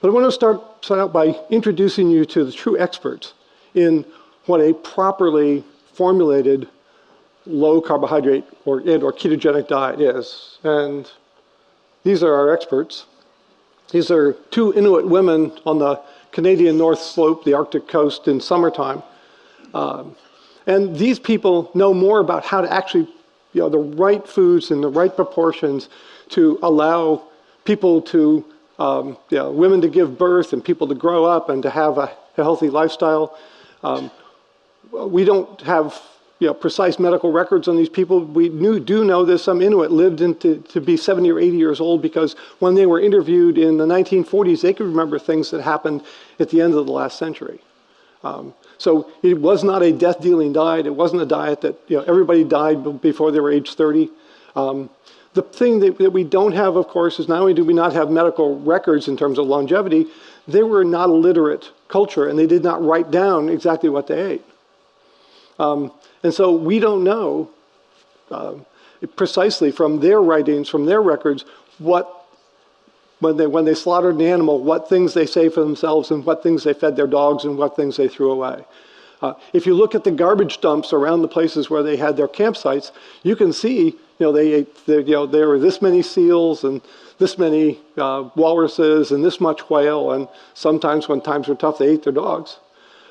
But I want to start out by introducing you to the true experts in what a properly formulated low carbohydrate or ketogenic diet is. And these are our experts. These are two Inuit women on the Canadian North Slope, the Arctic coast in summertime. And these people know more about how to actually, the right foods in the right proportions to allow people to, women to give birth and people to grow up and to have a healthy lifestyle. We don't have precise medical records on these people. We do know that some Inuit lived to be 70 or 80 years old because when they were interviewed in the 1940s, they could remember things that happened at the end of the last century. So it was not a death-dealing diet. It wasn't a diet that everybody died before they were age 30. The thing that we don't have, of course, is not only do we not have medical records in terms of longevity, they were not a literate culture, and they did not write down exactly what they ate. And so we don't know precisely from their writings, from their records, when they slaughtered an animal, what things they saved for themselves and what things they fed their dogs and what things they threw away. If you look at the garbage dumps around the places where they had their campsites, you can see, they ate, there were this many seals and this many walruses and this much whale, and sometimes when times were tough, they ate their dogs.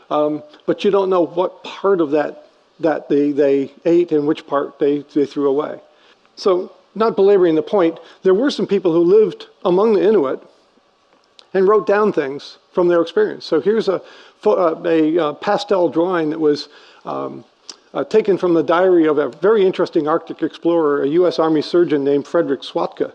But you don't know what part of that they ate and which part they threw away. So, not belaboring the point, there were some people who lived among the Inuit and wrote down things from their experience. So here's a pastel drawing that was taken from the diary of a very interesting Arctic explorer, a U.S. Army surgeon named Frederick Swatka.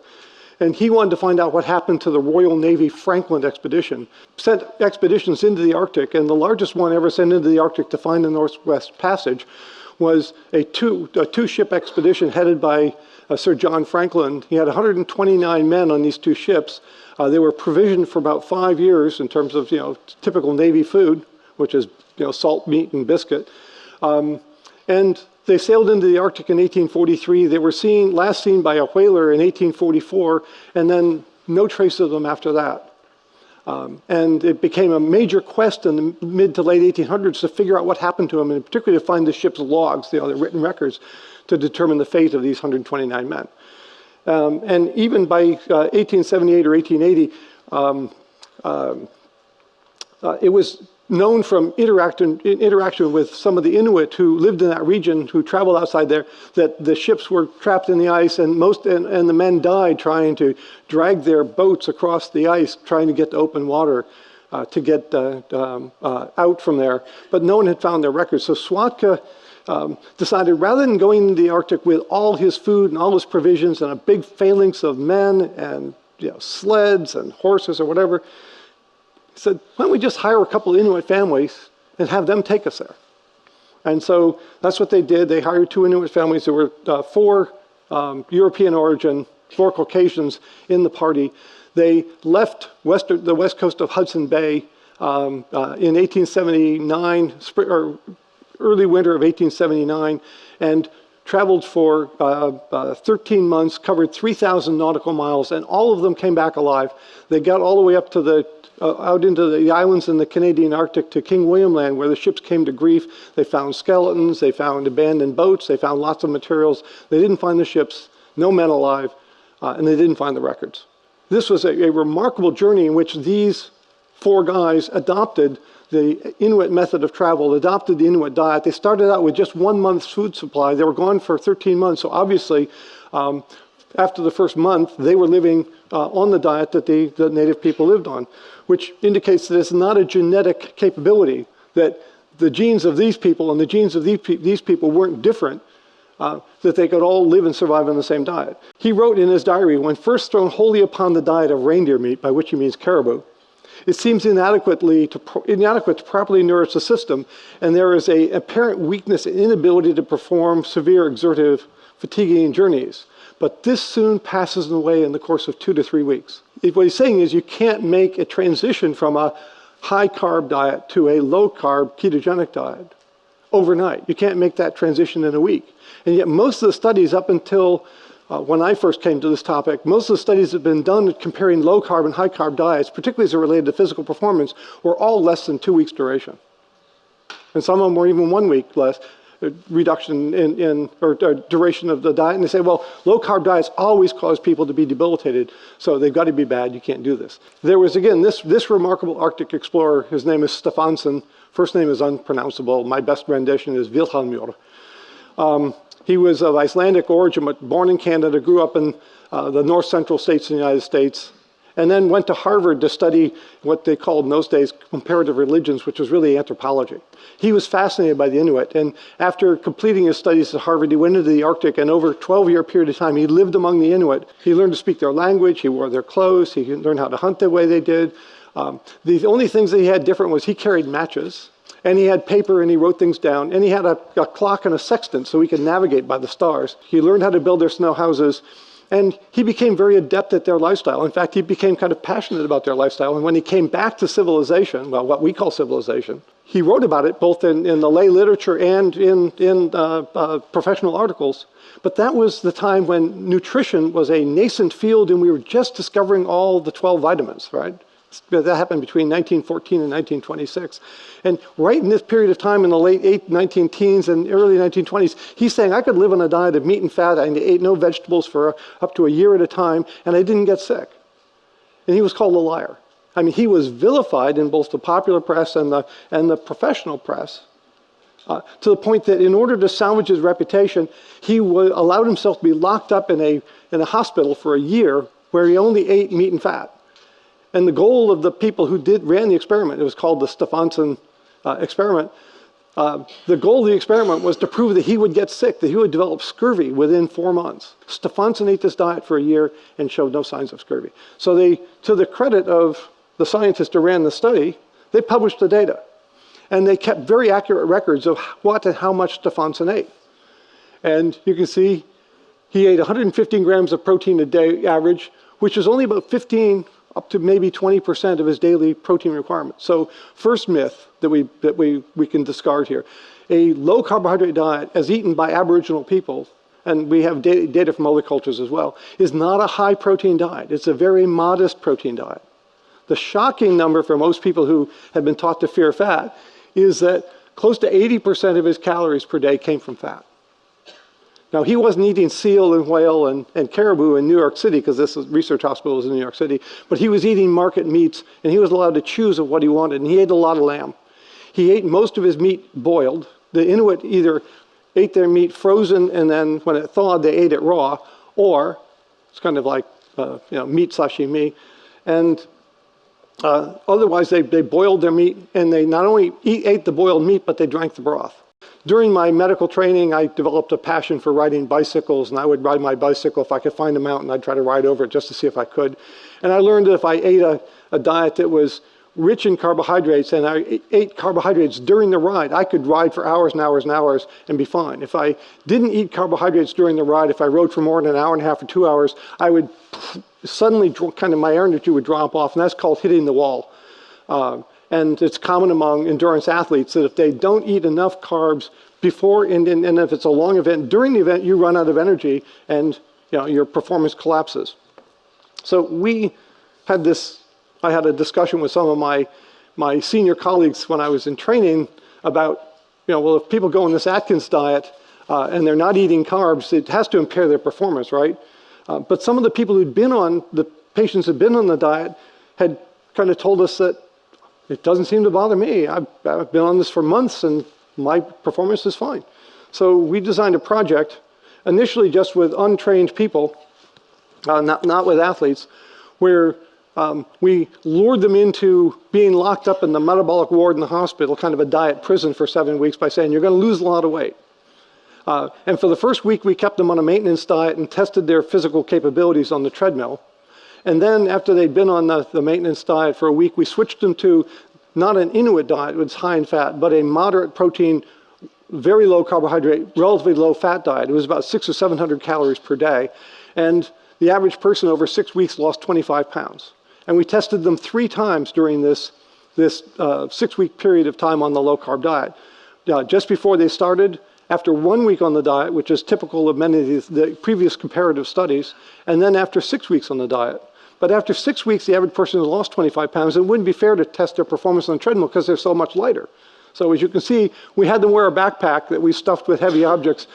And he wanted to find out what happened to the Royal Navy Franklin expedition. Sent expeditions into the Arctic, and the largest one ever sent into the Arctic to find the Northwest Passage was a two-ship expedition headed by Sir John Franklin. He had 129 men on these two ships. They were provisioned for about 5 years in terms of typical Navy food, which is salt, meat, and biscuit. And they sailed into the Arctic in 1843. They were last seen by a whaler in 1844, and then no trace of them after that. And it became a major quest in the mid to late 1800s to figure out what happened to them, and particularly to find the ship's logs, the written records, to determine the fate of these 129 men. And even by 1878 or 1880, it was known from interaction with some of the Inuit who lived in that region, who traveled outside there, that the ships were trapped in the ice, and the men died trying to drag their boats across the ice, trying to get to open water to get out from there. But no one had found their records. So Swatka decided, rather than going into the Arctic with all his food and all his provisions and a big phalanx of men and sleds and horses or whatever, he said, why don't we just hire a couple of Inuit families and have them take us there? And so that's what they did. They hired two Inuit families. There were 4 European origin, 4 Caucasians in the party. They left the west coast of Hudson Bay in 1879, early winter of 1879, and traveled for 13 months, covered 3,000 nautical miles, and all of them came back alive. They got all the way up to out into the islands in the Canadian Arctic to King William Land, where the ships came to grief. They found skeletons, they found abandoned boats, they found lots of materials. They didn't find the ships, no men alive, and they didn't find the records. This was a remarkable journey in which these 4 guys adopted the Inuit method of travel, adopted the Inuit diet. They started out with just 1 month's food supply. They were gone for 13 months, so obviously after the first month, they were living on the diet that the native people lived on, which indicates that it's not a genetic capability, that the genes of these people and the genes of these people weren't different, that they could all live and survive on the same diet. He wrote in his diary, when first thrown wholly upon the diet of reindeer meat, by which he means caribou, it seems inadequate to properly nourish the system, and there is an apparent weakness and inability to perform severe, exertive, fatiguing journeys. But this soon passes away in the course of 2 to 3 weeks. What he's saying is you can't make a transition from a high-carb diet to a low-carb ketogenic diet overnight. You can't make that transition in a week. And yet most of the studies up until when I first came to this topic, most of the studies that have been done comparing low-carb and high-carb diets, particularly as it related to physical performance, were all less than 2 weeks duration. And some of them were even 1 week less reduction or duration of the diet. And they say, well, low-carb diets always cause people to be debilitated, so they've got to be bad. You can't do this. There was, again, this remarkable Arctic explorer. His name is Stefansson. First name is unpronounceable. My best rendition is Vilhelmur. He was of Icelandic origin, but born in Canada, grew up in the north central states in the United States, and then went to Harvard to study what they called in those days comparative religions, which was really anthropology. He was fascinated by the Inuit, and after completing his studies at Harvard, he went into the Arctic, and over a 12-year period of time, he lived among the Inuit. He learned to speak their language, he wore their clothes, he learned how to hunt the way they did. The only things that he had different was he carried matches, and he had paper and he wrote things down, and he had a clock and a sextant so he could navigate by the stars. He learned how to build their snow houses, and he became very adept at their lifestyle. In fact, he became kind of passionate about their lifestyle, and when he came back to civilization, well, what we call civilization, he wrote about it both in the lay literature and in professional articles. But that was the time when nutrition was a nascent field and we were just discovering all the 12 vitamins, right? That happened between 1914 and 1926. And right in this period of time in the late 19-teens and early 1920s, he's saying, I could live on a diet of meat and fat. I ate no vegetables for up to a year at a time, and I didn't get sick. And he was called a liar. I mean, he was vilified in both the popular press and the professional press, to the point that in order to salvage his reputation, he allowed himself to be locked up in a hospital for a year where he only ate meat and fat. And the goal of the people who ran the experiment, it was called the Stefansson experiment, the goal of the experiment was to prove that he would get sick, that he would develop scurvy within 4 months. Stefansson ate this diet for a year and showed no signs of scurvy. So to the credit of the scientists who ran the study, they published the data. And they kept very accurate records of what and how much Stefansson ate. And you can see he ate 115 grams of protein a day average, which is only about 15 up to maybe 20% of his daily protein requirement. So first myth that we can discard here. A low carbohydrate diet as eaten by Aboriginal people, and we have data from other cultures as well, is not a high protein diet. It's a very modest protein diet. The shocking number for most people who have been taught to fear fat is that close to 80% of his calories per day came from fat. Now, he wasn't eating seal and whale and caribou in New York City, because this research hospital is in New York City, but he was eating market meats, and he was allowed to choose of what he wanted, and he ate a lot of lamb. He ate most of his meat boiled. The Inuit either ate their meat frozen, and then when it thawed, they ate it raw, or it's kind of like meat sashimi, and otherwise they boiled their meat, and they not only ate the boiled meat, but they drank the broth. During my medical training, I developed a passion for riding bicycles, and I would ride my bicycle. If I could find a mountain, I'd try to ride over it just to see if I could. And I learned that if I ate a diet that was rich in carbohydrates, and I ate carbohydrates during the ride, I could ride for hours and hours and hours and be fine. If I didn't eat carbohydrates during the ride, if I rode for more than an hour and a half or 2 hours, I would suddenly, kind of my energy would drop off, and that's called hitting the wall. And it's common among endurance athletes that if they don't eat enough carbs before and if it's a long event, during the event you run out of energy and your performance collapses. So I had a discussion with some of my senior colleagues when I was in training about, well, if people go on this Atkins diet and they're not eating carbs, it has to impair their performance, right? But some of the people the patients who'd been on the diet had kind of told us that it doesn't seem to bother me. I've been on this for months and my performance is fine. So we designed a project, initially just with untrained people, not with athletes, where we lured them into being locked up in the metabolic ward in the hospital, kind of a diet prison for 7 weeks, by saying, you're going to lose a lot of weight. And for the first week, we kept them on a maintenance diet and tested their physical capabilities on the treadmill. And then after they'd been on the maintenance diet for a week, we switched them to not an Inuit diet, which was high in fat, but a moderate protein, very low carbohydrate, relatively low fat diet. It was about 600 or 700 calories per day. And the average person over 6 weeks lost 25 pounds. And we tested them 3 times during this 6-week period of time on the low carb diet. Just before they started after 1 week on the diet, which is typical of many of the previous comparative studies, and then after 6 weeks on the diet. But after 6 weeks, the average person has lost 25 pounds. It wouldn't be fair to test their performance on the treadmill because they're so much lighter. So as you can see, we had them wear a backpack that we stuffed with heavy objects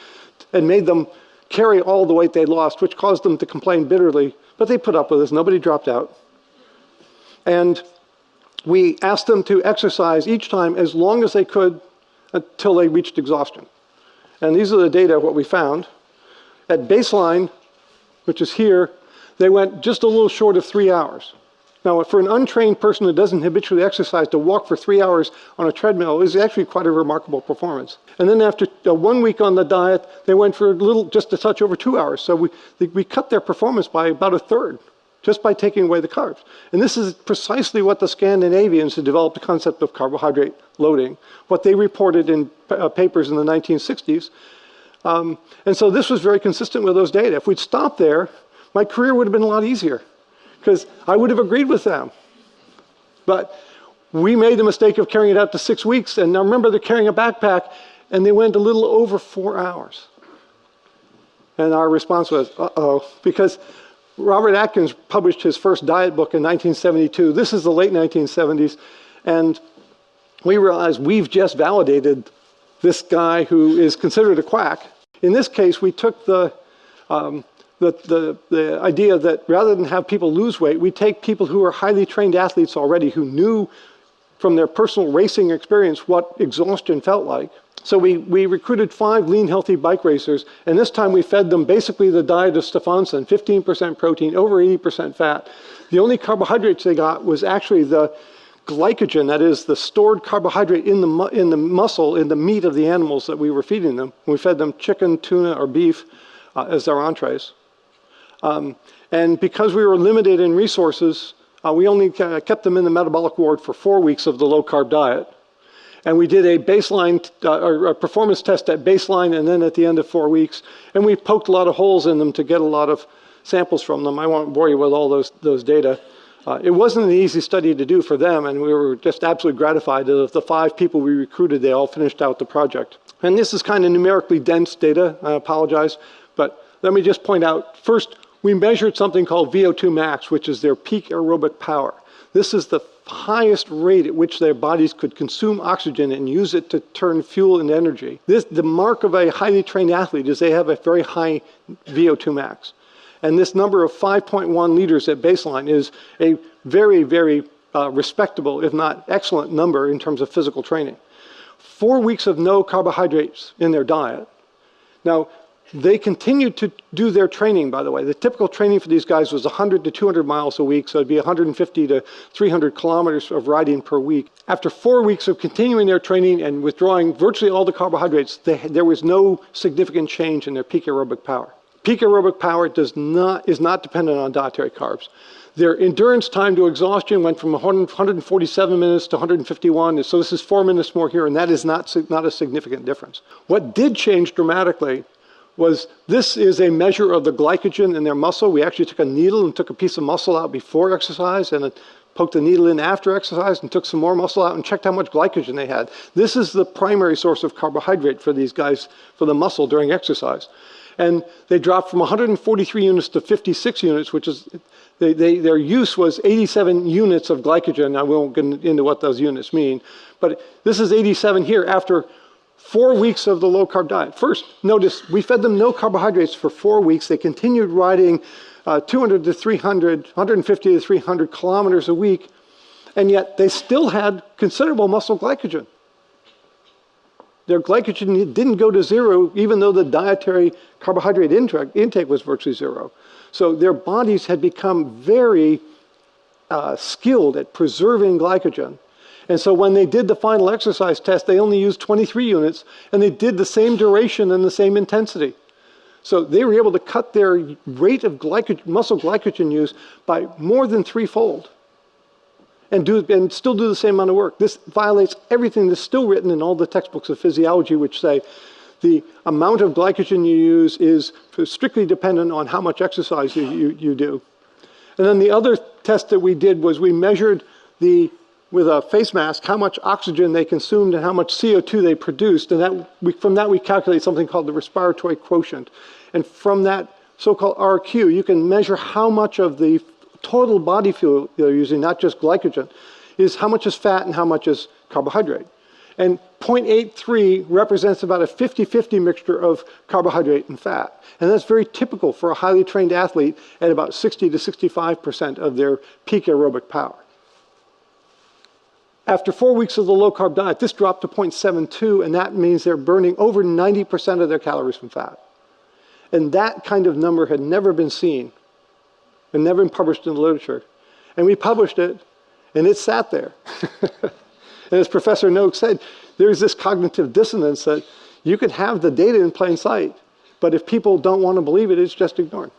and made them carry all the weight they lost, which caused them to complain bitterly. But they put up with us. Nobody dropped out. And we asked them to exercise each time as long as they could until they reached exhaustion. And these are the data, what we found. At baseline, which is here, they went just a little short of 3 hours. Now, for an untrained person who doesn't habitually exercise, to walk for 3 hours on a treadmill is actually quite a remarkable performance. And then after 1 week on the diet, they went for a little, just a touch over 2 hours. So we cut their performance by about a third, just by taking away the carbs. And this is precisely what the Scandinavians who developed the concept of carbohydrate loading, what they reported in papers in the 1960s. And so this was very consistent with those data. If we'd stopped there, my career would have been a lot easier, because I would have agreed with them. But we made the mistake of carrying it out to 6 weeks, and now remember they're carrying a backpack, and they went a little over 4 hours. And our response was, uh-oh, because Robert Atkins published his first diet book in 1972. This is the late 1970s, and we realized we've just validated this guy who is considered a quack. In this case, we took the idea that rather than have people lose weight, we take people who are highly trained athletes already, who knew from their personal racing experience what exhaustion felt like. So we recruited 5 lean, healthy bike racers, and this time we fed them basically the diet of Stefansson, 15% protein, over 80% fat. The only carbohydrates they got was actually the glycogen, that is the stored carbohydrate in the muscle, in the meat of the animals that we were feeding them. We fed them chicken, tuna, or beef as their entrees. And because we were limited in resources, we only kept them in the metabolic ward for 4 weeks of the low-carb diet. And we did a baseline, or a performance test at baseline and then at the end of 4 weeks. And we poked a lot of holes in them to get a lot of samples from them. I won't bore you with all those data. It wasn't an easy study to do for them, and we were just absolutely gratified that of the 5 people we recruited, they all finished out the project. And this is kind of numerically dense data, I apologize, but let me just point out, first, we measured something called VO2 max, which is their peak aerobic power. This is the highest rate at which their bodies could consume oxygen and use it to turn fuel into energy. The mark of a highly trained athlete is they have a very high VO2 max. And this number of 5.1 liters at baseline is a very, very respectable, if not excellent number in terms of physical training. 4 weeks of no carbohydrates in their diet. Now, they continued to do their training, by the way. The typical training for these guys was 100 to 200 miles a week, so it'd be 150 to 300 kilometers of riding per week. After 4 weeks of continuing their training and withdrawing virtually all the carbohydrates, there was no significant change in their peak aerobic power. Peak aerobic power is not dependent on dietary carbs. Their endurance time to exhaustion went from 147 minutes to 151, so this is 4 minutes more here, and that is not a significant difference. What did change dramatically was this is a measure of the glycogen in their muscle. We actually took a needle and took a piece of muscle out before exercise and poked the needle in after exercise and took some more muscle out and checked how much glycogen they had. This is the primary source of carbohydrate for these guys, for the muscle during exercise. And they dropped from 143 units to 56 units, which is, their use was 87 units of glycogen. I won't get into what those units mean, but this is 87 here after 4 weeks of the low-carb diet. First, notice we fed them no carbohydrates for 4 weeks. They continued riding 200 to 300, 150 to 300 kilometers a week, and yet they still had considerable muscle glycogen. Their glycogen didn't go to zero, even though the dietary carbohydrate intake was virtually zero. So their bodies had become very skilled at preserving glycogen. And so when they did the final exercise test, they only used 23 units, and they did the same duration and the same intensity. So they were able to cut their rate of muscle glycogen use by more than threefold and still do the same amount of work. This violates everything that's still written in all the textbooks of physiology, which say the amount of glycogen you use is strictly dependent on how much exercise you do. And then the other test that we did was we measured the with a face mask how much oxygen they consumed and how much CO2 they produced. And from that we calculate something called the respiratory quotient. And from that so-called RQ, you can measure how much of the total body fuel they're using, not just glycogen, is how much is fat and how much is carbohydrate. And 0.83 represents about a 50-50 mixture of carbohydrate and fat. And that's very typical for a highly trained athlete at about 60 to 65% of their peak aerobic power. After 4 weeks of the low-carb diet, this dropped to 0.72, and that means they're burning over 90% of their calories from fat. And that kind of number had never been seen and never been published in the literature. And we published it, and it sat there. And as Professor Noakes said, there's this cognitive dissonance that you can have the data in plain sight, but if people don't want to believe it, it's just ignored.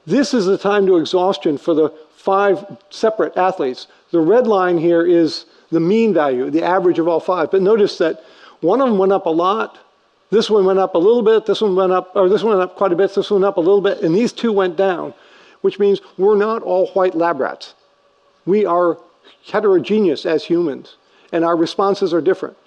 This is the time to exhaustion for the 5 separate athletes. The red line here is the mean value, the average of all 5. But notice that one of them went up a lot, this one went up a little bit, this one went up, or this one went up quite a bit, this one went up a little bit, and these 2 went down, which means we're not all white lab rats. We are heterogeneous as humans, and our responses are different.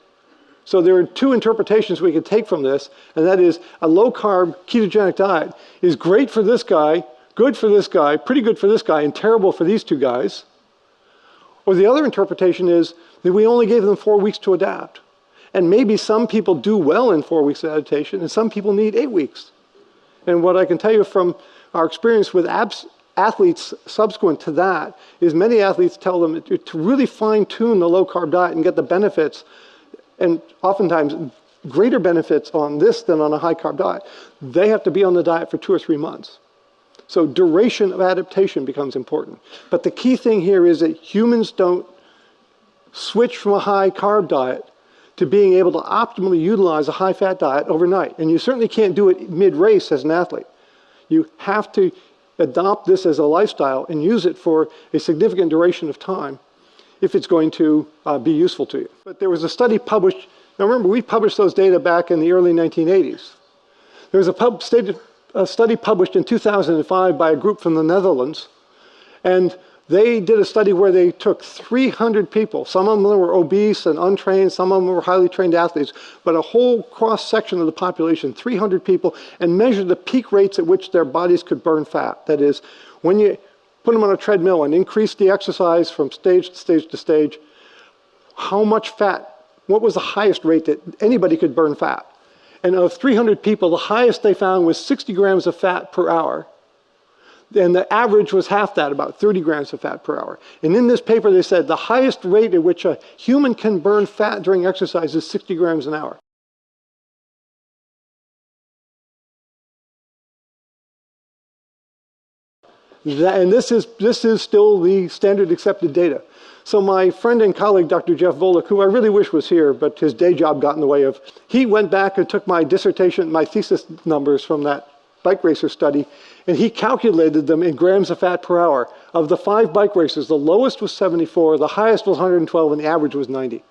So there are 2 interpretations we could take from this, and that is a low-carb ketogenic diet is great for this guy, good for this guy, pretty good for this guy, and terrible for these 2 guys. Or the other interpretation is that we only gave them 4 weeks to adapt. And maybe some people do well in 4 weeks of adaptation, and some people need 8 weeks. And what I can tell you from our experience with athletes subsequent to that is many athletes tell them to really fine-tune the low-carb diet and get the benefits, and oftentimes greater benefits on this than on a high-carb diet. They have to be on the diet for 2 or 3 months. So duration of adaptation becomes important. But the key thing here is that humans don't switch from a high-carb diet to being able to optimally utilize a high-fat diet overnight. And you certainly can't do it mid-race as an athlete. You have to adopt this as a lifestyle and use it for a significant duration of time if it's going to be useful to you. But there was a study published, now remember we published those data back in the early 1980s. There was a study published in 2005 by a group from the Netherlands, and they did a study where they took 300 people. Some of them were obese and untrained, some of them were highly trained athletes, but a whole cross-section of the population, 300 people, and measured the peak rates at which their bodies could burn fat. That is, when you put them on a treadmill and increase the exercise from stage to stage to stage, how much fat, what was the highest rate that anybody could burn fat? And of 300 people, the highest they found was 60 grams of fat per hour. And the average was half that, about 30 grams of fat per hour. And in this paper, they said the highest rate at which a human can burn fat during exercise is 60 grams an hour. And this is still the standard accepted data. So my friend and colleague, Dr. Jeff Volek, who I really wish was here, but his day job got in the way of, he went back and took my dissertation, my thesis numbers from that bike racer study, and he calculated them in grams of fat per hour. Of the 5 bike racers, the lowest was 74, the highest was 112, and the average was 90.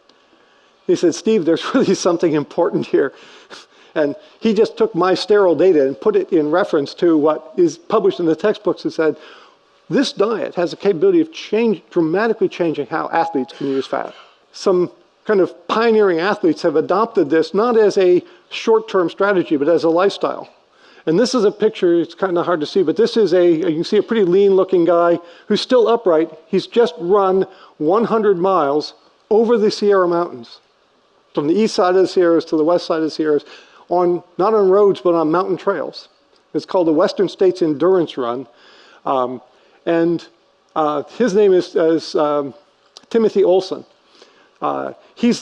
He said, Steve, there's really something important here. And he just took my sterile data and put it in reference to what is published in the textbooks and said, this diet has the capability of dramatically changing how athletes can use fat. Some kind of pioneering athletes have adopted this not as a short-term strategy, but as a lifestyle. And this is a picture, it's kind of hard to see, but this is you can see a pretty lean-looking guy who's still upright. He's just run 100 miles over the Sierra Mountains, from the east side of the Sierras to the west side of the Sierras, not on roads, but on mountain trails. It's called the Western States Endurance Run. His name is Timothy Olson. He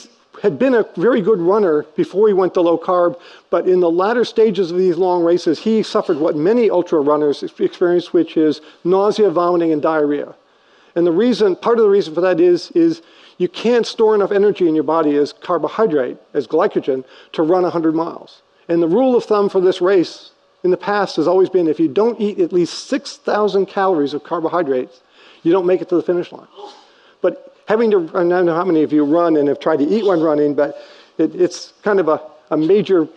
had been a very good runner before he went to low carb, but in the latter stages of these long races, he suffered what many ultra runners experience, which is nausea, vomiting, and diarrhea. And part of the reason for that is you can't store enough energy in your body as carbohydrate, as glycogen, to run 100 miles. And the rule of thumb for this race in the past has always been if you don't eat at least 6,000 calories of carbohydrates, you don't make it to the finish line. But I don't know how many of you run and have tried to eat when running, but it's kind of a major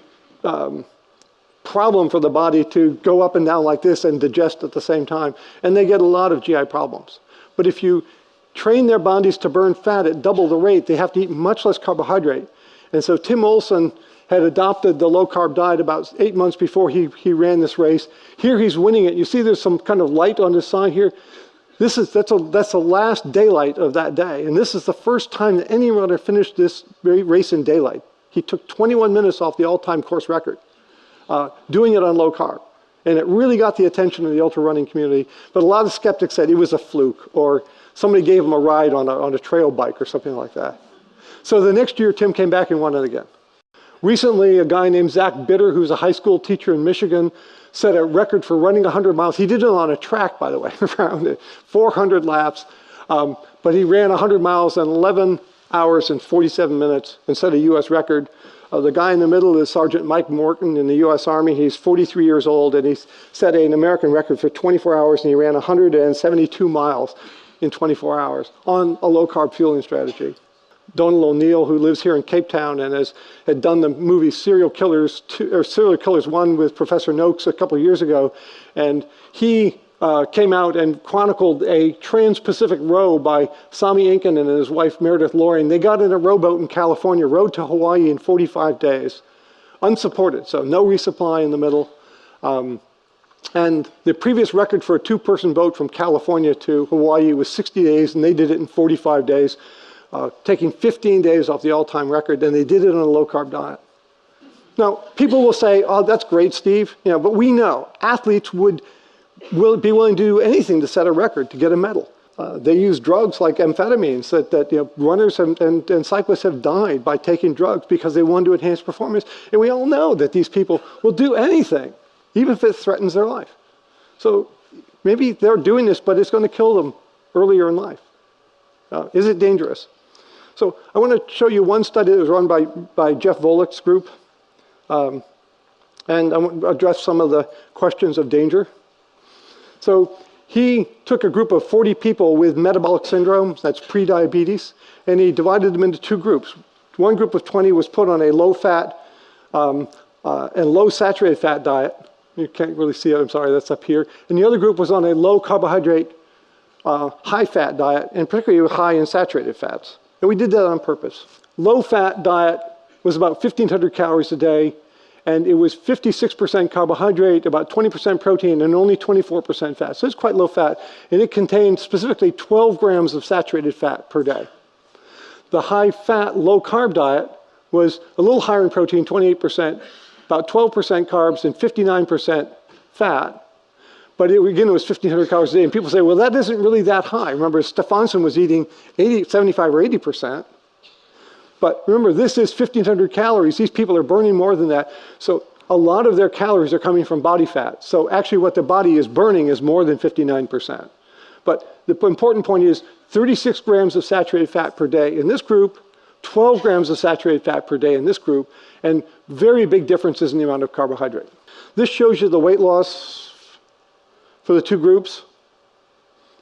problem for the body to go up and down like this and digest at the same time. And they get a lot of GI problems. But if you train their bodies to burn fat at double the rate, they have to eat much less carbohydrate. And so Tim Olson had adopted the low-carb diet about 8 months before he ran this race. Here he's winning it. You see there's some kind of light on his side here. That's the last daylight of that day. And this is the first time that any runner finished this race in daylight. He took 21 minutes off the all-time course record, doing it on low carb. And it really got the attention of the ultra running community. But a lot of skeptics said it was a fluke, or somebody gave him a ride on a trail bike or something like that. So the next year, Tim came back and won it again. Recently, a guy named Zach Bitter, who's a high school teacher in Michigan, set a record for running 100 miles. He did it on a track, by the way, around 400 laps. But he ran 100 miles in 11 hours and 47 minutes and set a U.S. record. The guy in the middle is Sergeant Mike Morton in the U.S. Army. He's 43 years old, and he's set an American record for 24 hours, and he ran 172 miles in 24 hours on a low-carb fueling strategy. Donald O'Neill, who lives here in Cape Town and had done the movie Serial Killers 1 with Professor Noakes a couple of years ago, and he came out and chronicled a trans-Pacific row by Sami Inken and his wife Meredith Loring. They got in a rowboat in California, rowed to Hawaii in 45 days, unsupported, so no resupply in the middle. And the previous record for a two-person boat from California to Hawaii was 60 days, and they did it in 45 days, taking 15 days off the all-time record, and they did it on a low-carb diet. Now, people will say, oh, that's great, Steve, but we know athletes will be willing to do anything to set a record, to get a medal. They use drugs like amphetamines that runners and cyclists have died by taking drugs because they want to enhance performance. And we all know that these people will do anything, even if it threatens their life. So maybe they're doing this, but it's going to kill them earlier in life. Is it dangerous? So I want to show you one study that was run by Jeff Volek's group. And I want to address some of the questions of danger. So he took a group of 40 people with metabolic syndrome, that's pre-diabetes, and he divided them into two groups. One group of 20 was put on a low-fat and low-saturated fat diet. You can't really see it, I'm sorry, that's up here. And the other group was on a low-carbohydrate, high-fat diet, and particularly high in saturated fats. And we did that on purpose. Low-fat diet was about 1,500 calories a day, and it was 56% carbohydrate, about 20% protein, and only 24% fat. So it's quite low fat, and it contained specifically 12 grams of saturated fat per day. The high-fat, low-carb diet was a little higher in protein, 28%, about 12% carbs, and 59% fat. But again, it was 1,500 calories a day, and people say, well, that isn't really that high. Remember, Stefansson was eating 75 or 80%. But remember, this is 1,500 calories. These people are burning more than that. So a lot of their calories are coming from body fat. So actually what the body is burning is more than 59%. But the important point is 36 grams of saturated fat per day in this group, 12 grams of saturated fat per day in this group, and very big differences in the amount of carbohydrate. This shows you the weight loss for the two groups,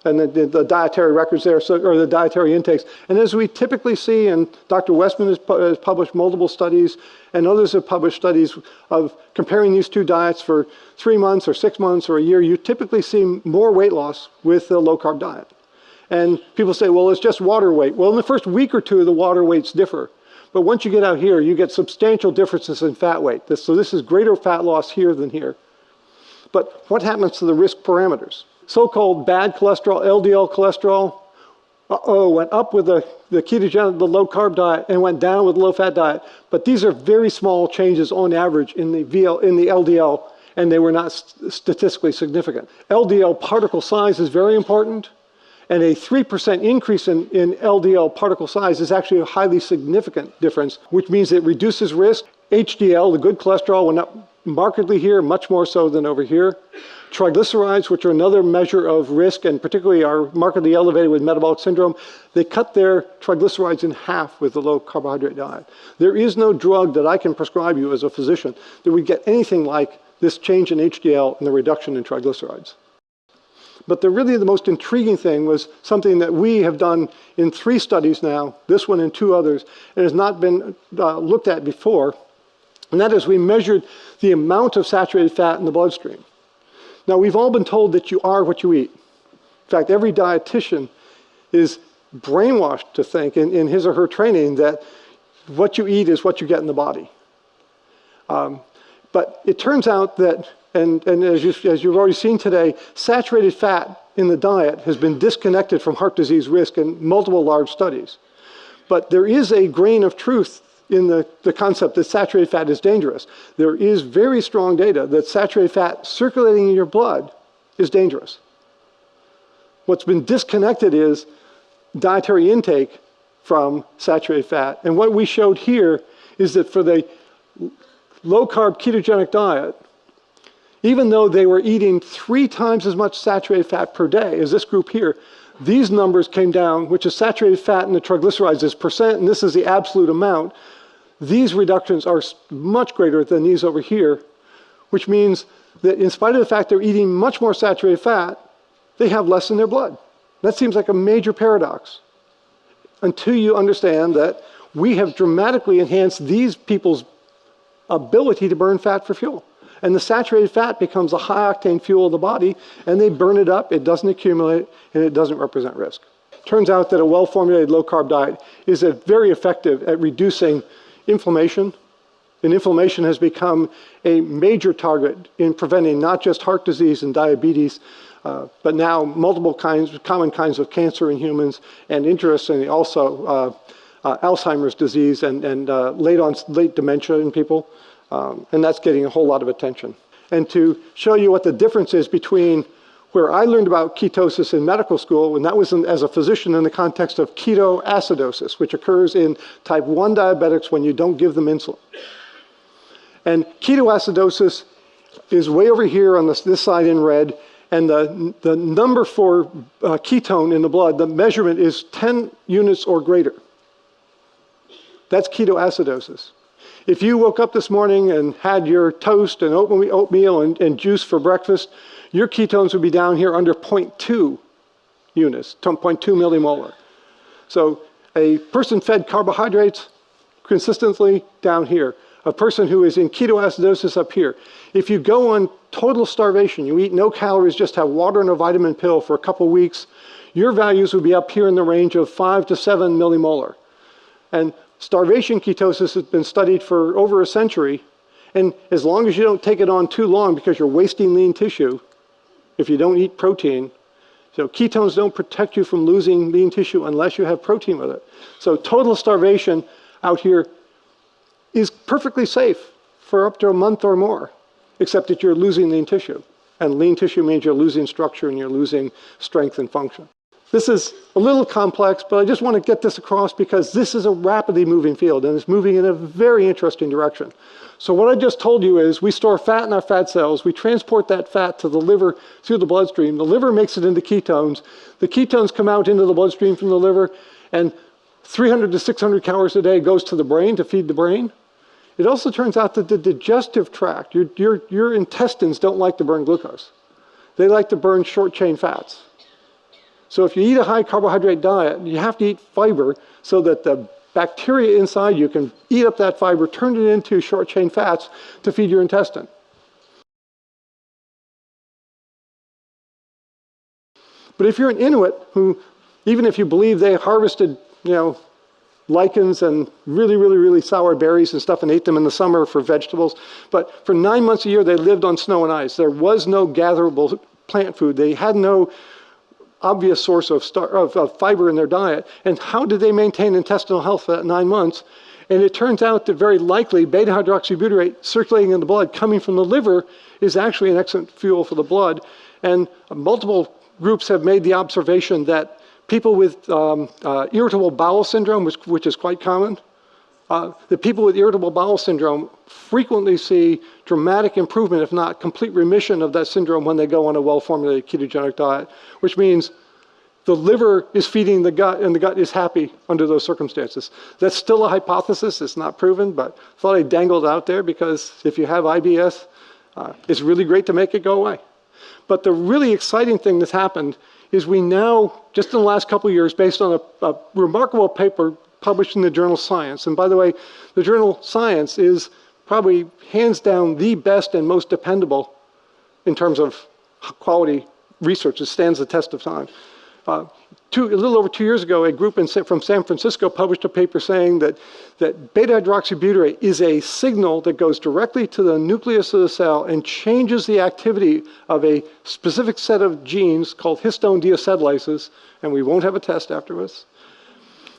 and the dietary records there, or the dietary intakes. And as we typically see, and Dr. Westman has published multiple studies, and others have published studies of comparing these two diets for 3 months or 6 months or a year, you typically see more weight loss with the low-carb diet. And people say, well, it's just water weight. Well, in the first week or two, the water weights differ. But once you get out here, you get substantial differences in fat weight. So this is greater fat loss here than here. But what happens to the risk parameters? So-called bad cholesterol, LDL cholesterol, went up with the ketogenic, the low-carb diet, and went down with the low-fat diet. But these are very small changes on average in the LDL, and they were not statistically significant. LDL particle size is very important, and a 3% increase in LDL particle size is actually a highly significant difference, which means it reduces risk. HDL, the good cholesterol, went up markedly here, much more so than over here. Triglycerides, which are another measure of risk and particularly are markedly elevated with metabolic syndrome, they cut their triglycerides in half with the low carbohydrate diet. There is no drug that I can prescribe you as a physician that would get anything like this change in HDL and the reduction in triglycerides. But really the most intriguing thing was something that we have done in 3 studies now, this one and 2 others, and has not been looked at before, and that is we measured the amount of saturated fat in the bloodstream. Now, we've all been told that you are what you eat. In fact, every dietitian is brainwashed to think in his or her training that what you eat is what you get in the body. But it turns out that, and as you've already seen today, saturated fat in the diet has been disconnected from heart disease risk in multiple large studies. But there is a grain of truth in the concept that saturated fat is dangerous. There is very strong data that saturated fat circulating in your blood is dangerous. What's been disconnected is dietary intake from saturated fat. And what we showed here is that for the low-carb ketogenic diet, even though they were eating 3 times as much saturated fat per day as this group here, these numbers came down, which is saturated fat and the triglycerides as percent, and this is the absolute amount. These reductions are much greater than these over here, which means that in spite of the fact they're eating much more saturated fat, they have less in their blood. That seems like a major paradox until you understand that we have dramatically enhanced these people's ability to burn fat for fuel. And the saturated fat becomes a high-octane fuel of the body, and they burn it up, it doesn't accumulate, and it doesn't represent risk. Turns out that a well-formulated low-carb diet is very effective at reducing inflammation, and inflammation has become a major target in preventing not just heart disease and diabetes, but now multiple common kinds of cancer in humans, and interestingly also Alzheimer's disease and late dementia in people. And that's getting a whole lot of attention. And to show you what the difference is between where I learned about ketosis in medical school, and that was as a physician in the context of ketoacidosis, which occurs in type 1 diabetics when you don't give them insulin. And ketoacidosis is way over here on this side in red, and the number for ketone in the blood, the measurement is 10 units or greater. That's ketoacidosis. If you woke up this morning and had your toast and oatmeal and juice for breakfast, your ketones would be down here under 0.2 units, 0.2 millimolar. So a person fed carbohydrates consistently down here. A person who is in ketoacidosis up here. If you go on total starvation, you eat no calories, just have water and a vitamin pill for a couple weeks, your values would be up here in the range of 5 to 7 millimolar. And starvation ketosis has been studied for over a century, and as long as you don't take it on too long because you're wasting lean tissue, if you don't eat protein, so ketones don't protect you from losing lean tissue unless you have protein with it. So total starvation out here is perfectly safe for up to a month or more, except that you're losing lean tissue. And lean tissue means you're losing structure and you're losing strength and function. This is a little complex, but I just want to get this across because this is a rapidly moving field and it's moving in a very interesting direction. So what I just told you is we store fat in our fat cells, we transport that fat to the liver through the bloodstream, the liver makes it into ketones, the ketones come out into the bloodstream from the liver, and 300 to 600 calories a day goes to the brain to feed the brain. It also turns out that the digestive tract, your intestines don't like to burn glucose. They like to burn short-chain fats. So if you eat a high carbohydrate diet, you have to eat fiber so that the bacteria inside you can eat up that fiber, turn it into short-chain fats to feed your intestine. But if you're an Inuit who, even if you believe they harvested, lichens and really sour berries and stuff and ate them in the summer for vegetables, but for 9 months a year they lived on snow and ice. There was no gatherable plant food. They had no obvious source of fiber in their diet. And how did they maintain intestinal health for that 9 months? And it turns out that very likely beta-hydroxybutyrate circulating in the blood coming from the liver is actually an excellent fuel for the blood. And multiple groups have made the observation that people with irritable bowel syndrome, which is quite common, the people with irritable bowel syndrome frequently see dramatic improvement, if not complete remission of that syndrome when they go on a well-formulated ketogenic diet, which means the liver is feeding the gut and the gut is happy under those circumstances. That's still a hypothesis, it's not proven, but I thought I'd dangle it out there because if you have IBS, it's really great to make it go away. But the really exciting thing that's happened is we now, just in the last couple of years, based on a remarkable paper published in the journal Science, and by the way, the journal Science is probably hands down the best and most dependable in terms of quality research. It stands the test of time. a little over 2 years ago, a group from San Francisco published a paper saying that beta-hydroxybutyrate is a signal that goes directly to the nucleus of the cell and changes the activity of a specific set of genes called histone deacetylases, and we won't have a test afterwards.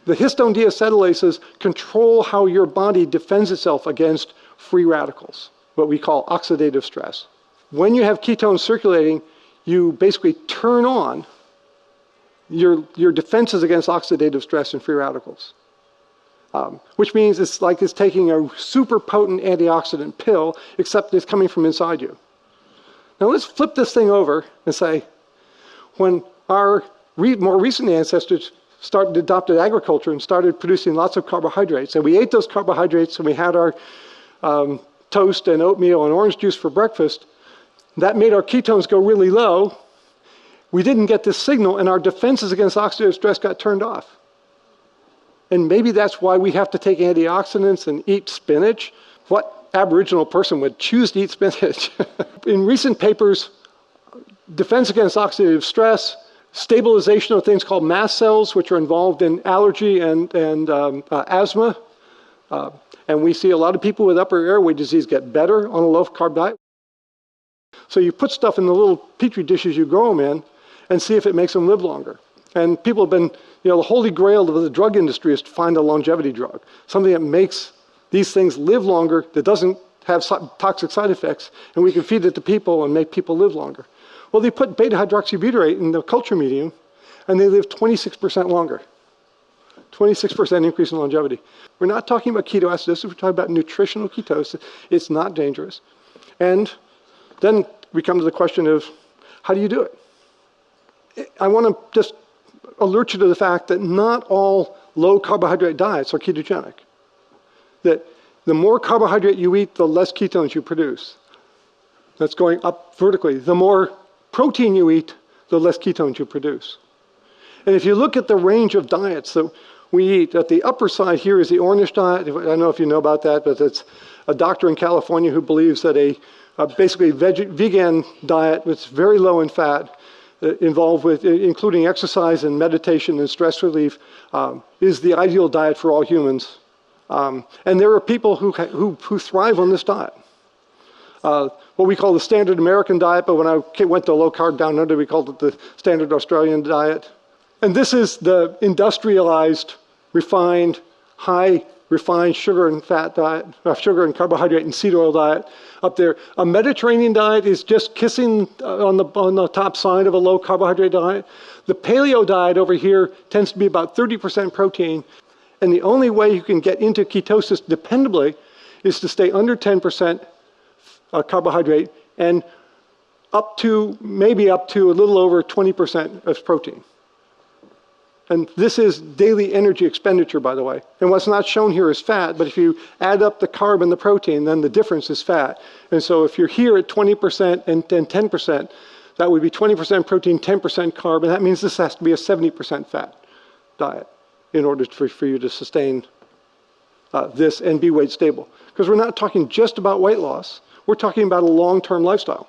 The histone deacetylases control how your body defends itself against free radicals, what we call oxidative stress. When you have ketones circulating, you basically turn on your defenses against oxidative stress and free radicals. Which means it's like it's taking a super potent antioxidant pill, except it's coming from inside you. Now let's flip this thing over and say, when our more recent ancestors adopted agriculture and started producing lots of carbohydrates, and we ate those carbohydrates and we had our toast and oatmeal and orange juice for breakfast, that made our ketones go really low. We didn't get this signal, and our defenses against oxidative stress got turned off. And maybe that's why we have to take antioxidants and eat spinach. What Aboriginal person would choose to eat spinach? In recent papers, defense against oxidative stress, stabilization of things called mast cells, which are involved in allergy and asthma. And we see a lot of people with upper airway disease get better on a low-carb diet. So you put stuff in the little petri dishes you grow them in and see if it makes them live longer. And people have been, the holy grail of the drug industry is to find a longevity drug, something that makes these things live longer, that doesn't have toxic side effects, and we can feed it to people and make people live longer. Well, they put beta-hydroxybutyrate in the culture medium, and they live 26% longer. 26% increase in longevity. We're not talking about ketoacidosis, we're talking about nutritional ketosis. It's not dangerous. And then we come to the question of, how do you do it? I want to just alert you to the fact that not all low carbohydrate diets are ketogenic. That the more carbohydrate you eat, the less ketones you produce. That's going up vertically. The more protein you eat, the less ketones you produce. And if you look at the range of diets that we eat, at the upper side here is the Ornish diet. I don't know if you know about that, but it's a doctor in California who believes that a basically vegan diet with very low in fat, involved with including exercise and meditation and stress relief, is the ideal diet for all humans. And there are people who thrive on this diet. What we call the standard American diet, but when I went to low carb down under, we called it the standard Australian diet. And this is the industrialized, refined, high refined sugar and fat diet, sugar and carbohydrate and seed oil diet up there. A Mediterranean diet is just kissing on the top side of a low carbohydrate diet. The paleo diet over here tends to be about 30% protein. And the only way you can get into ketosis dependably is to stay under 10% carbohydrate and maybe up to a little over 20% of protein. And this is daily energy expenditure, by the way. And what's not shown here is fat, but if you add up the carb and the protein, then the difference is fat. And so if you're here at 20% and 10%, that would be 20% protein, 10% carb, and that means this has to be a 70% fat diet in order for you to sustain this and be weight stable. Because we're not talking just about weight loss, we're talking about a long-term lifestyle.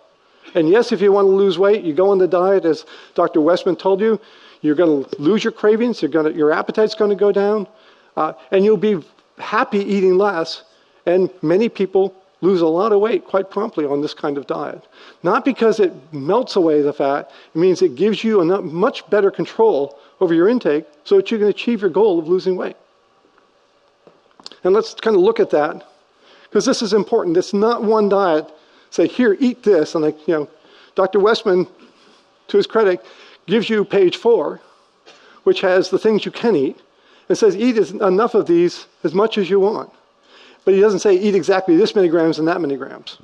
And yes, if you want to lose weight, you go on the diet, as Dr. Westman told you, you're going to lose your cravings, your appetite's going to go down, and you'll be happy eating less. And many people lose a lot of weight quite promptly on this kind of diet. Not because it melts away the fat, it means it gives you a much better control over your intake so that you can achieve your goal of losing weight. And let's kind of look at that, because this is important. It's not one diet, say, here, eat this, and Dr. Westman, to his credit, gives you page 4, which has the things you can eat, and says eat enough of these as much as you want. But he doesn't say eat exactly this many grams and that many grams.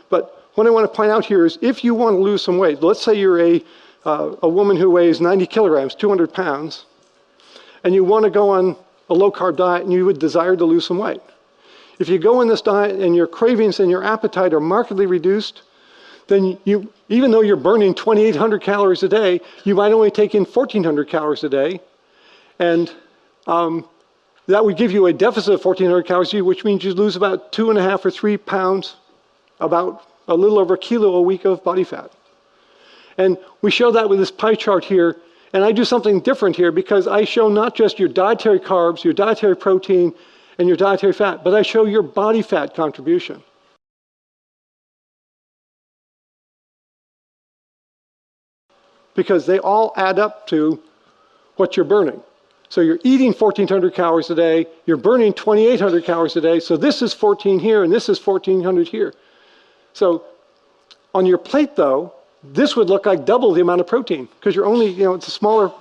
But what I want to point out here is if you want to lose some weight, let's say you're a woman who weighs 90 kilograms, 200 pounds, and you want to go on a low-carb diet and you would desire to lose some weight. If you go on this diet and your cravings and your appetite are markedly reduced, then even though you're burning 2,800 calories a day, you might only take in 1,400 calories a day. And that would give you a deficit of 1,400 calories a day, which means you lose about 2.5 or 3 pounds, about a little over a kilo a week of body fat. And we show that with this pie chart here And I do something different here because I show not just your dietary carbs, your dietary protein, and your dietary fat, but I show your body fat contribution. Because they all add up to what you're burning. So you're eating 1,400 calories a day, you're burning 2,800 calories a day, so this is 14 here and this is 1,400 here. So on your plate though, this would look like double the amount of protein because you're only, it's a smaller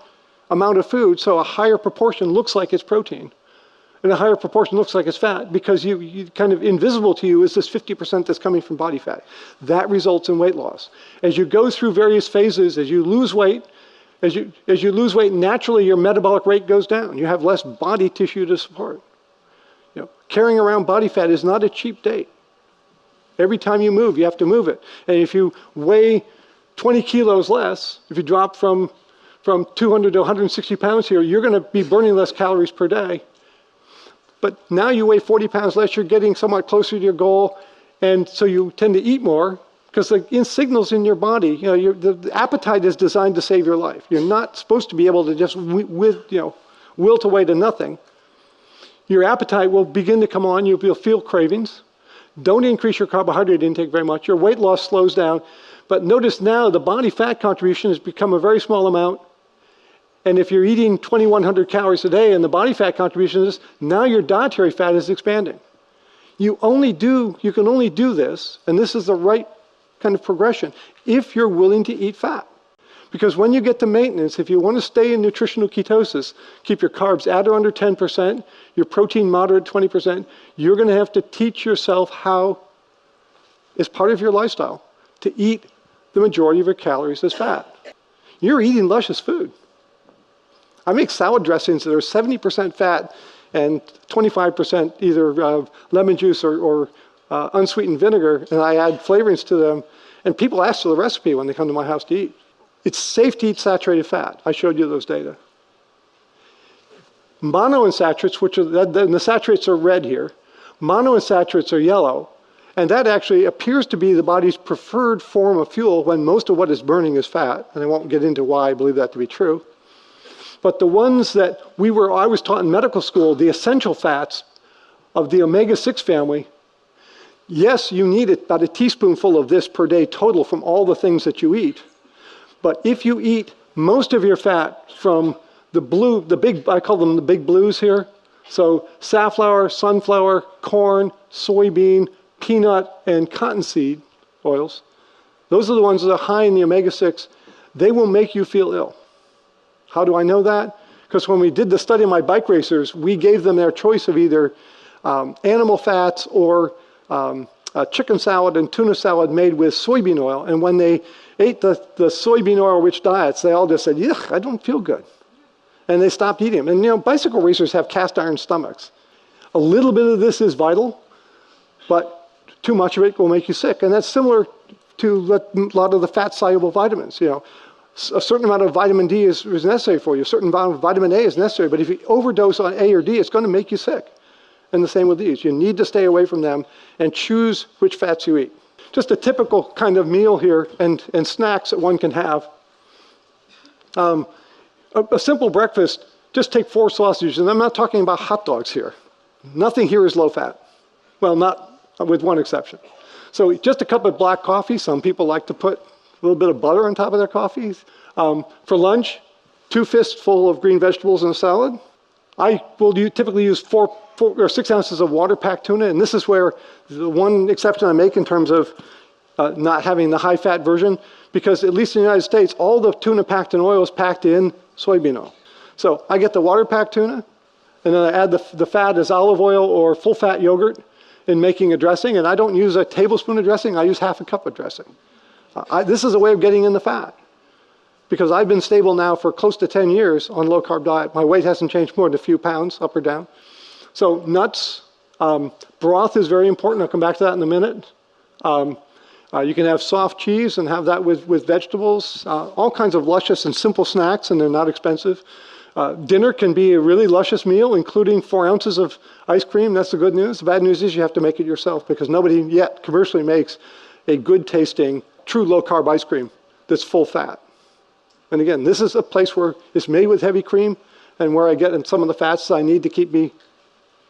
amount of food, so a higher proportion looks like it's protein. And a higher proportion looks like it's fat because you kind of invisible to you is this 50% that's coming from body fat. That results in weight loss. As you go through various phases, as you lose weight, as you lose weight, naturally your metabolic rate goes down. You have less body tissue to support. Carrying around body fat is not a cheap date. Every time you move, you have to move it. And if you weigh 20 kilos less, if you drop from 200 to 160 pounds here, you're going to be burning less calories per day. But now you weigh 40 pounds less, you're getting somewhat closer to your goal, and so you tend to eat more because the signals in your body, the appetite is designed to save your life. You're not supposed to be able to just will to weigh to nothing. Your appetite will begin to come on, you'll feel cravings. Don't increase your carbohydrate intake very much. Your weight loss slows down. But notice now the body fat contribution has become a very small amount. And if you're eating 2,100 calories a day and the body fat contribution is, now your dietary fat is expanding. You can only do this, and this is the right kind of progression, if you're willing to eat fat. Because when you get to maintenance, if you want to stay in nutritional ketosis, keep your carbs at or under 10%, your protein moderate 20%, you're going to have to teach yourself how, as part of your lifestyle, to eat the majority of your calories as fat. You're eating luscious food. I make salad dressings that are 70% fat and 25% either lemon juice or unsweetened vinegar, and I add flavorings to them. And people ask for the recipe when they come to my house to eat. It's safe to eat saturated fat. I showed you those data. Monounsaturates, which are, the saturates are red here. Monounsaturates are yellow. And that actually appears to be the body's preferred form of fuel when most of what it's burning is fat. And I won't get into why I believe that to be true. But the ones that I was taught in medical school, the essential fats of the omega-6 family, yes, you need about a teaspoonful of this per day total from all the things that you eat. But if you eat most of your fat from I call them the big blues here. So safflower, sunflower, corn, soybean, peanut, and cottonseed oils. Those are the ones that are high in the omega-6. They will make you feel ill. How do I know that? Because when we did the study of my bike racers, we gave them their choice of either animal fats or chicken salad and tuna salad made with soybean oil. And when they ate the soybean oil-rich diets, they all just said, yuck, I don't feel good. And they stopped eating them. And bicycle racers have cast iron stomachs. A little bit of this is vital, but too much of it will make you sick. And that's similar to a lot of the fat-soluble vitamins. A certain amount of vitamin D is necessary for you. A certain amount of vitamin A is necessary. But if you overdose on A or D, it's going to make you sick. And the same with these. You need to stay away from them and choose which fats you eat. Just a typical kind of meal here and snacks that one can have. A simple breakfast, just take 4 sausages. And I'm not talking about hot dogs here. Nothing here is low fat. Well, not with one exception. So just a cup of black coffee. Some people like to put a little bit of butter on top of their coffees. For lunch, 2 fistfuls of green vegetables in a salad. I will typically use 4 or 6 ounces of water-packed tuna, and this is where the one exception I make in terms of not having the high-fat version, because at least in the United States, all the tuna packed in oil is packed in soybean oil. So I get the water-packed tuna, and then I add the fat as olive oil or full-fat yogurt in making a dressing, and I don't use a tablespoon of dressing, I use half a cup of dressing. This is a way of getting in the fat. Because I've been stable now for close to 10 years on low-carb diet. My weight hasn't changed more than a few pounds, up or down. So nuts, broth is very important. I'll come back to that in a minute. You can have soft cheese and have that with vegetables. All kinds of luscious and simple snacks, and they're not expensive. Dinner can be a really luscious meal, including 4 ounces of ice cream. That's the good news. The bad news is you have to make it yourself, because nobody yet commercially makes a good-tasting, true low-carb ice cream that's full fat. And again, this is a place where it's made with heavy cream and where I get some of the fats I need to keep me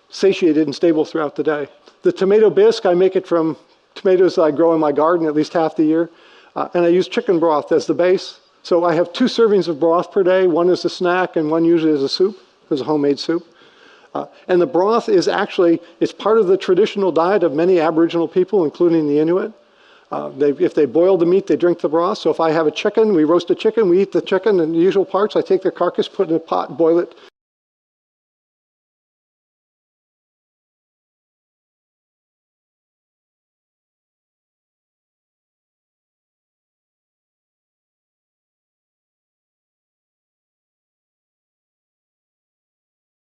satiated and stable throughout the day. The tomato bisque, I make it from tomatoes that I grow in my garden at least half the year. And I use chicken broth as the base. So I have 2 servings of broth per day. One is a snack and one usually is a soup. It's a homemade soup. And the broth is actually, it's part of the traditional diet of many Aboriginal people, including the Inuit. If they boil the meat, they drink the broth. So if I have a chicken, we roast a chicken, we eat the chicken and the usual parts. I take the carcass, put it in a pot, boil it